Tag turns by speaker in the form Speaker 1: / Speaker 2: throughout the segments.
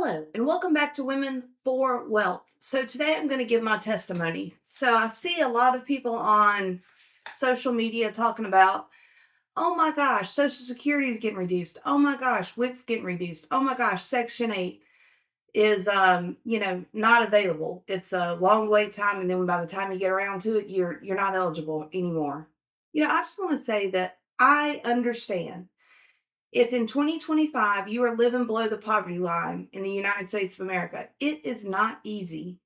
Speaker 1: Hello, and welcome back to Women for Wealth. So, today I'm going to give my testimony. So, I see a lot of people on social media talking about, oh my gosh, Social Security is getting reduced. Oh my gosh, WIC's getting reduced. Oh my gosh, Section 8 is, not available. It's a long wait time. And then by the time you get around to it, you're not eligible anymore. I just want to say that I understand if in 2025 you are living below the poverty line in the United States of America, it is not easy.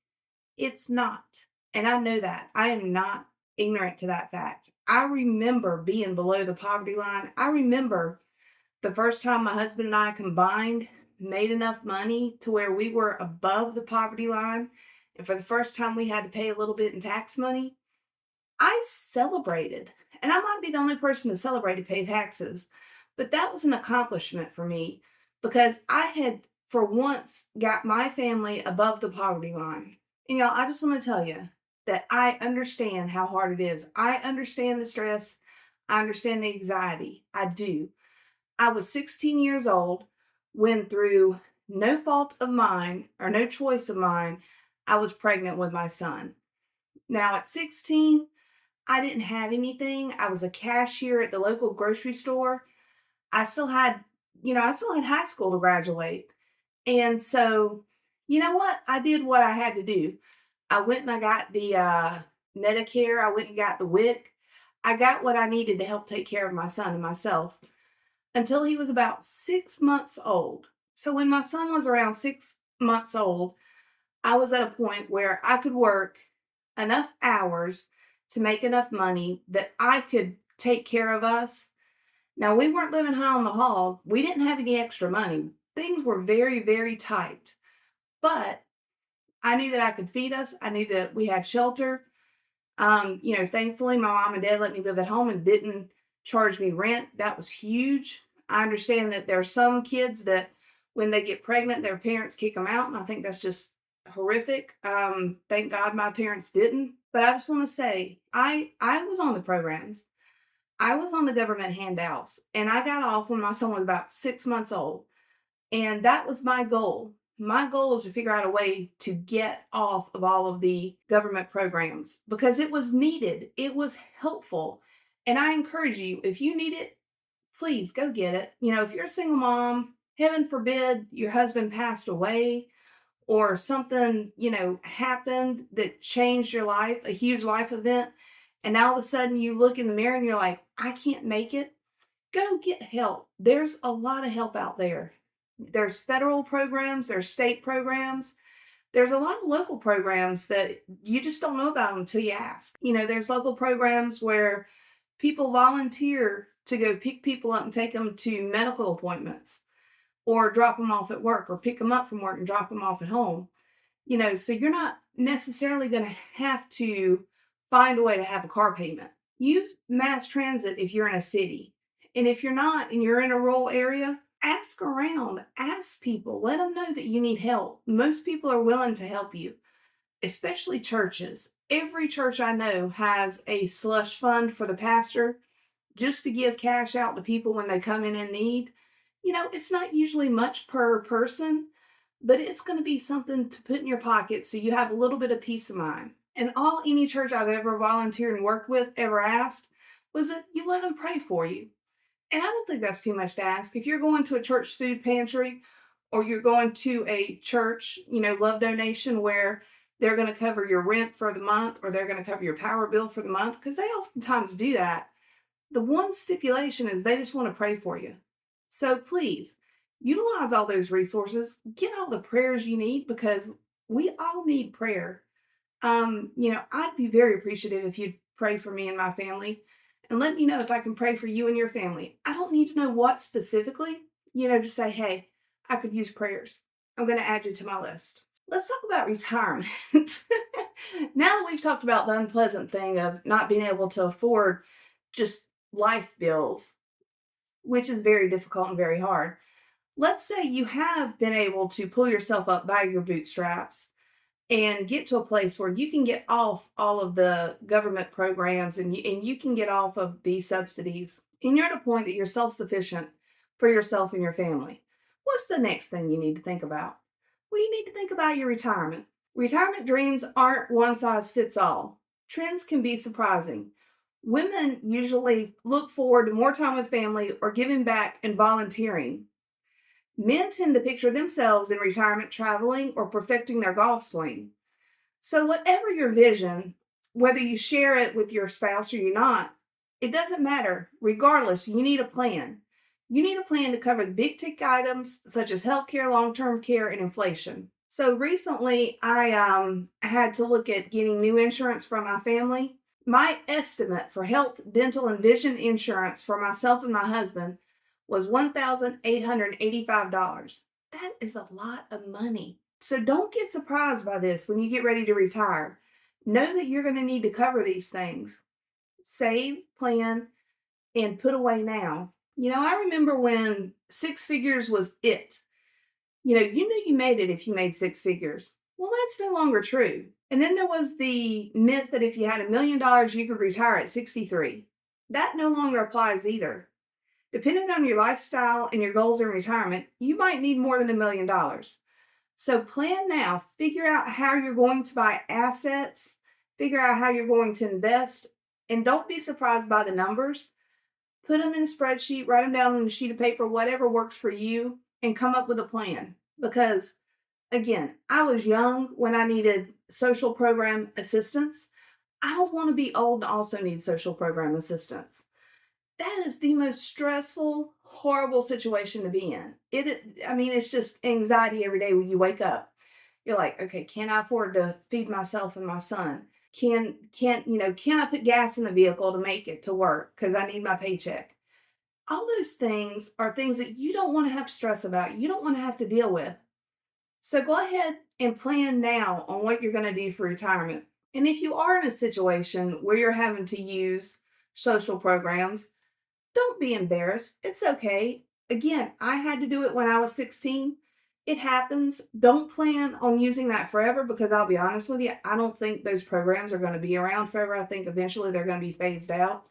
Speaker 1: It's not. And I know that. I am not ignorant to that fact. I remember being below the poverty line. I remember the first time my husband and I combined made enough money to where we were above the poverty line. And for the first time, we had to pay a little bit in tax money. I celebrated, and I might be the only person to celebrate to pay taxes, but that was an accomplishment for me because I had, for once, got my family above the poverty line. And y'all, I just want to tell you that I understand how hard it is. I understand the stress. I understand the anxiety. I do. I was 16 years old when, through no fault of mine or no choice of mine, I was pregnant with my son. Now, at 16, I didn't have anything. I was a cashier at the local grocery store. I still had, I still had high school to graduate. And so, you know what? I did what I had to do. I went and I got the Medicare. I went and got the WIC. I got what I needed to help take care of my son and myself until he was about 6 months old. So when my son was around 6 months old, I was at a point where I could work enough hours to make enough money that I could take care of us. Now, we weren't living high on the hog. We didn't have any extra money. Things were very, very tight. But I knew that I could feed us. I knew that we had shelter. Thankfully, my mom and dad let me live at home and didn't charge me rent. That was huge. I understand that there are some kids that when they get pregnant, their parents kick them out. And I think that's just horrific. Thank God my parents didn't. But I just want to say, I was on the programs. I was on the government handouts and I got off when my son was about 6 months old. And that was my goal. My goal was to figure out a way to get off of all of the government programs because it was needed. It was helpful. And I encourage you, if you need it, please go get it. If you're a single mom, heaven forbid your husband passed away or something, happened that changed your life, a huge life event, and now all of a sudden you look in the mirror and you're like, I can't make it. Go get help. There's a lot of help out there. There's federal programs, there's state programs, there's a lot of local programs that you just don't know about until you ask. There's local programs where people volunteer to go pick people up and take them to medical appointments or drop them off at work or pick them up from work and drop them off at home. So you're not necessarily going to have to find a way to have a car payment. Use mass transit if you're in a city. And if you're not and you're in a rural area, ask around, ask people, let them know that you need help. Most people are willing to help you, especially churches. Every church I know has a slush fund for the pastor just to give cash out to people when they come in need. It's not usually much per person, but it's going to be something to put in your pocket so you have a little bit of peace of mind. And all any church I've ever volunteered and worked with ever asked was that you let them pray for you. And I don't think that's too much to ask. If you're going to a church food pantry or you're going to a church, love donation where they're going to cover your rent for the month or they're going to cover your power bill for the month, because they oftentimes do that. The one stipulation is they just want to pray for you. So please utilize all those resources, get all the prayers you need because we all need prayer. I'd be very appreciative if you'd pray for me and my family and let me know if I can pray for you and your family. I don't need to know what specifically, just say, hey, I could use prayers. I'm going to add you to my list. Let's talk about retirement. Now that we've talked about the unpleasant thing of not being able to afford just life bills, which is very difficult and very hard. Let's say you have been able to pull yourself up by your bootstraps and get to a place where you can get off all of the government programs and you can get off of these subsidies and you're at a point that you're self-sufficient for yourself and your family. What's the next thing you need to think about? Well, you need to think about your retirement. Retirement dreams aren't one size fits all. Trends can be surprising. Women usually look forward to more time with family or giving back and volunteering. Men tend to picture themselves in retirement traveling or perfecting their golf swing. So, whatever your vision, whether you share it with your spouse or you're not, it doesn't matter. Regardless, you need a plan. You need a plan to cover the big ticket items such as healthcare, long term care, and inflation. So, recently I had to look at getting new insurance for my family. My estimate for health, dental, and vision insurance for myself and my husband was $1,885. That is a lot of money. So don't get surprised by this when you get ready to retire. Know that you're going to need to cover these things. Save, plan, and put away now. I remember when six figures was it. You knew you made it if you made six figures. Well, that's no longer true. And then there was the myth that if you had $1 million, you could retire at 63. That no longer applies either. Depending on your lifestyle and your goals in retirement, you might need more than $1 million. So plan now, figure out how you're going to buy assets, figure out how you're going to invest, and don't be surprised by the numbers. Put them in a spreadsheet, write them down on a sheet of paper, whatever works for you, and come up with a plan. Because again, I was young when I needed social program assistance. I don't want to be old and also need social program assistance. That is the most stressful, horrible situation to be in. It's just anxiety every day when you wake up. You're like, okay, can I afford to feed myself and my son? Can I put gas in the vehicle to make it to work because I need my paycheck? All those things are things that you don't want to have to stress about. You don't want to have to deal with. So go ahead and plan now on what you're going to do for retirement. And if you are in a situation where you're having to use social programs, don't be embarrassed. It's okay. Again, I had to do it when I was 16. It happens. Don't plan on using that forever because I'll be honest with you, I don't think those programs are going to be around forever. I think eventually they're going to be phased out.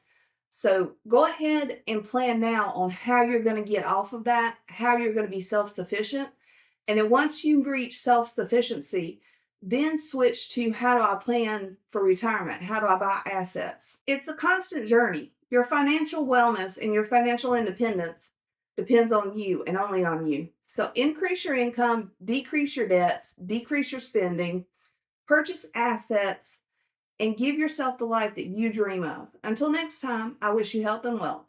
Speaker 1: So go ahead and plan now on how you're going to get off of that, how you're going to be self sufficient. And then once you reach self sufficiency, then switch to how do I plan for retirement? How do I buy assets? It's a constant journey. Your financial wellness and your financial independence depends on you and only on you. So increase your income, decrease your debts, decrease your spending, purchase assets, and give yourself the life that you dream of. Until next time, I wish you health and wealth.